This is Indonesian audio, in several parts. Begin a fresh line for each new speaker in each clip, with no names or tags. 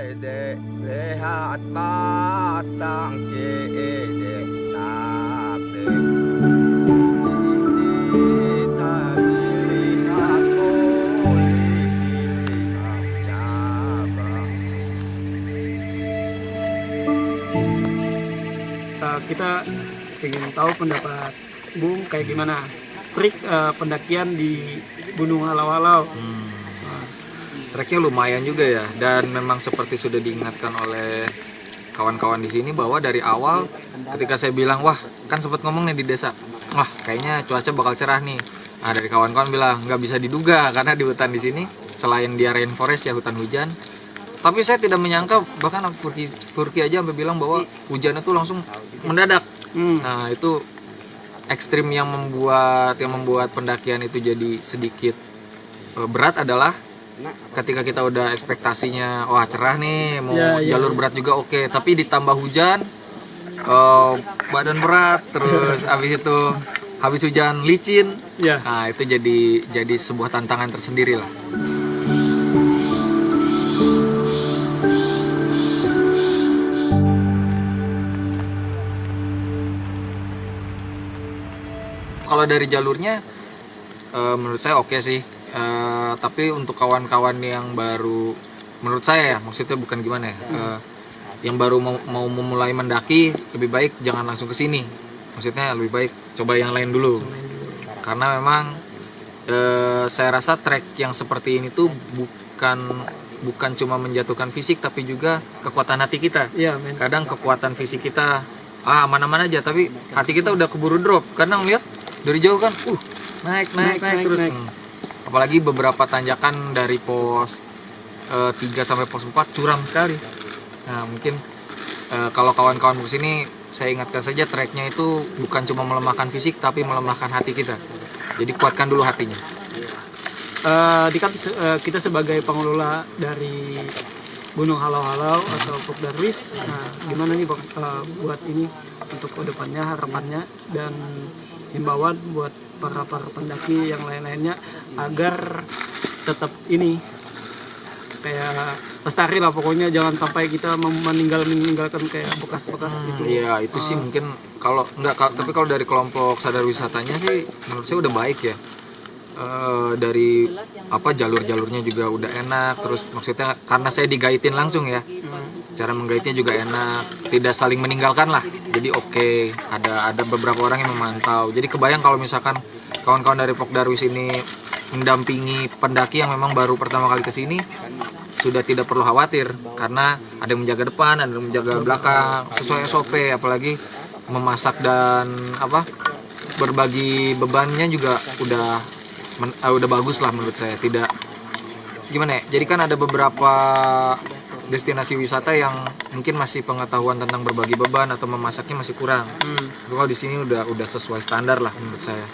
de lehat batang kede tapi di tadi lihat boleh dilihat cabang.
Kita ingin tahu pendapat Bung kayak gimana trik pendakian di Gunung Halau-Halau.
Treknya lumayan juga ya, dan memang seperti sudah diingatkan oleh kawan-kawan di sini bahwa dari awal ketika saya bilang, wah kan sempat ngomong nih di desa, wah kayaknya cuaca bakal cerah nih. Nah dari kawan-kawan bilang nggak bisa diduga karena di hutan di sini selain dia rainforest ya hutan hujan, tapi saya tidak menyangka bahkan Furki aja sampai bilang bahwa hujannya tuh langsung mendadak. Nah itu ekstrim yang membuat pendakian itu jadi sedikit berat adalah ketika kita udah ekspektasinya wah cerah nih mau jalur berat juga oke, tapi ditambah hujan, badan berat, terus habis hujan licin. Nah itu jadi sebuah tantangan tersendiri lah. Kalau dari jalurnya menurut saya oke sih. Tapi untuk kawan-kawan yang baru, menurut saya ya, maksudnya bukan gimana ya, yang baru mau memulai mendaki, lebih baik jangan langsung ke sini. Maksudnya lebih baik coba yang lain dulu. Karena memang saya rasa trek yang seperti ini tuh bukan cuma menjatuhkan fisik, tapi juga kekuatan hati kita. Kadang kekuatan fisik kita aman-aman aja, tapi hati kita udah keburu drop karena ngeliat dari jauh kan, naik terus. Apalagi beberapa tanjakan dari pos 3 sampai pos 4 curam sekali. Nah mungkin kalau kawan-kawan kesini saya ingatkan saja treknya itu bukan cuma melemahkan fisik tapi melemahkan hati kita. Jadi kuatkan dulu hatinya.
Kita sebagai pengelola dari Gunung Halau-Halau atau Pok Darwis, gimana nih buat ini untuk kedepannya harapannya dan himbauan buat para pendaki yang lain-lainnya agar tetap ini kayak lestari lah, pokoknya jangan sampai kita meninggalkan kayak bekas-bekas gitu.
Iya itu sih mungkin tapi kalau dari kelompok sadar wisatanya sih menurut saya udah baik ya. Dari jalur-jalurnya juga udah enak, terus maksudnya karena saya digaitin langsung ya, cara menggaitnya juga enak, tidak saling meninggalkan lah, jadi oke. Ada beberapa orang yang memantau, jadi kebayang kalau misalkan kawan-kawan dari Pok Darwis ini mendampingi pendaki yang memang baru pertama kali kesini, sudah tidak perlu khawatir karena ada yang menjaga depan, ada yang menjaga belakang sesuai SOP. Apalagi memasak dan berbagi bebannya juga udah bagus lah menurut saya. Tidak gimana ya, jadi kan ada beberapa destinasi wisata yang mungkin masih pengetahuan tentang berbagi beban atau memasaknya masih kurang. Kalau di sini udah sesuai standar lah menurut saya.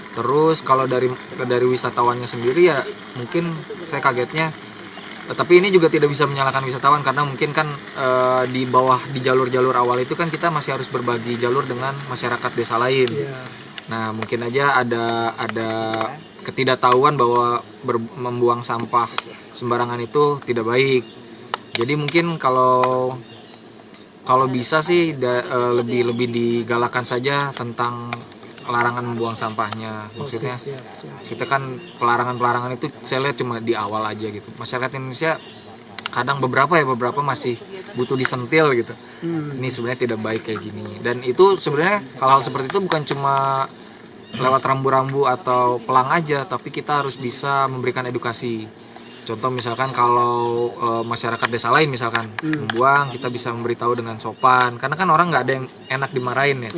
Terus kalau dari wisatawannya sendiri ya mungkin saya kagetnya, tapi ini juga tidak bisa menyalahkan wisatawan karena mungkin kan di jalur-jalur awal itu kan kita masih harus berbagi jalur dengan masyarakat desa lain. Nah mungkin aja ada ketidaktahuan bahwa membuang sampah sembarangan itu tidak baik. Jadi mungkin kalau bisa sih lebih digalakkan saja tentang larangan membuang sampahnya. Maksudnya kan pelarangan itu saya lihat cuma di awal aja gitu. Masyarakat Indonesia kadang beberapa masih butuh disentil gitu. Ini sebenarnya tidak baik kayak gini. Dan itu sebenarnya hal-hal seperti itu bukan cuma lewat rambu-rambu atau pelang aja, tapi kita harus bisa memberikan edukasi. Contoh misalkan kalau masyarakat desa lain misalkan membuang, kita bisa memberitahu dengan sopan. Karena kan orang nggak ada yang enak dimarahin ya.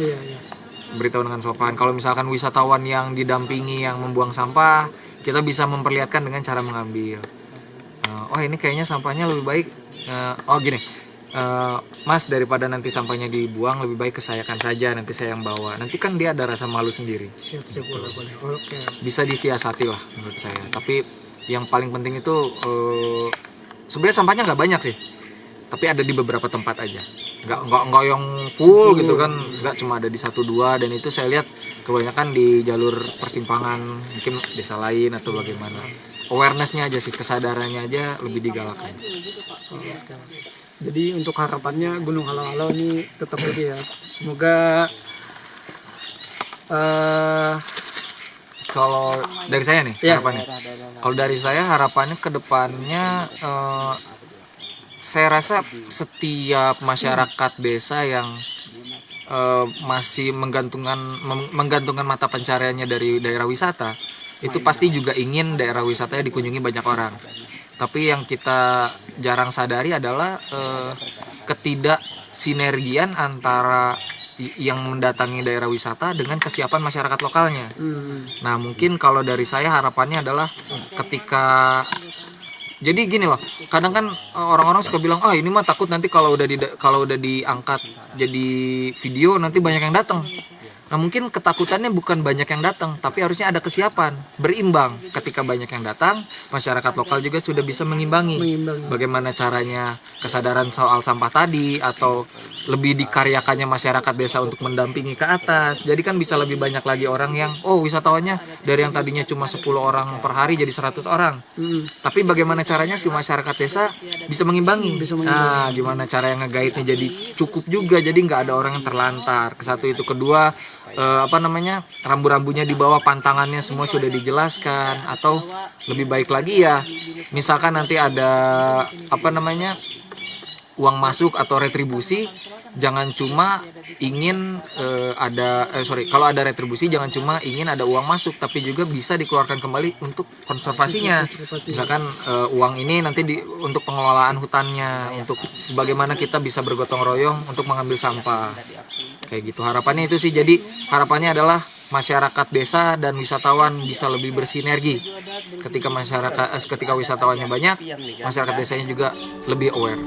Beritahu dengan sopan. Kalau misalkan wisatawan yang didampingi yang membuang sampah, kita bisa memperlihatkan dengan cara mengambil. Ini kayaknya sampahnya lebih baik. Mas, daripada nanti sampahnya dibuang, lebih baik kesayakan saja, nanti saya yang bawa. Nanti kan dia ada rasa malu sendiri.
Siap, boleh. Oke.
Bisa disiasati lah menurut saya. Tapi yang paling penting itu sebenarnya sampahnya nggak banyak sih, tapi ada di beberapa tempat aja. Nggak yang full gitu kan, nggak cuma ada di 1-2, dan itu saya lihat kebanyakan di jalur persimpangan mungkin desa lain atau bagaimana. awareness-nya aja sih, kesadarannya aja lebih digalakkan.
Oke. Jadi untuk harapannya Gunung Halau-Halau ini tetap aja ya. Semoga
Kalau dari saya nih
ya.
harapannya, kalau dari saya harapannya ke depannya saya rasa setiap masyarakat desa yang masih menggantungkan mata pencariannya dari daerah wisata, itu pasti juga ingin daerah wisatanya dikunjungi banyak orang. Tapi yang kita jarang sadari adalah ketidaksinergian antara yang mendatangi daerah wisata dengan kesiapan masyarakat lokalnya. Nah, mungkin kalau dari saya harapannya adalah ketika, jadi gini loh, kadang kan orang-orang suka bilang, ini mah takut nanti kalau udah diangkat jadi video nanti banyak yang datang. Nah, mungkin ketakutannya bukan banyak yang datang, tapi harusnya ada kesiapan, berimbang. Ketika banyak yang datang, masyarakat lokal juga sudah bisa mengimbangi. Bagaimana caranya kesadaran soal sampah tadi, atau lebih dikaryakannya masyarakat desa untuk mendampingi ke atas. Jadi kan bisa lebih banyak lagi orang yang, wisatawannya dari yang tadinya cuma 10 orang per hari jadi 100 orang. Tapi bagaimana caranya si masyarakat desa bisa mengimbangi. Nah, gimana cara yang nge-guide-nya jadi cukup juga, jadi nggak ada orang yang terlantar. Kesatu itu, kedua, rambu-rambunya di bawah pantangannya semua sudah dijelaskan, atau lebih baik lagi ya misalkan nanti ada uang masuk atau retribusi, jangan cuma ingin kalau ada retribusi jangan cuma ingin ada uang masuk, tapi juga bisa dikeluarkan kembali untuk konservasinya. Misalkan uang ini nanti untuk pengelolaan hutannya, untuk bagaimana kita bisa bergotong royong untuk mengambil sampah. Kayak gitu harapannya itu sih. Jadi harapannya adalah masyarakat desa dan wisatawan bisa lebih bersinergi. Ketika wисatawannya banyak, masyarakat desanya juga lebih aware.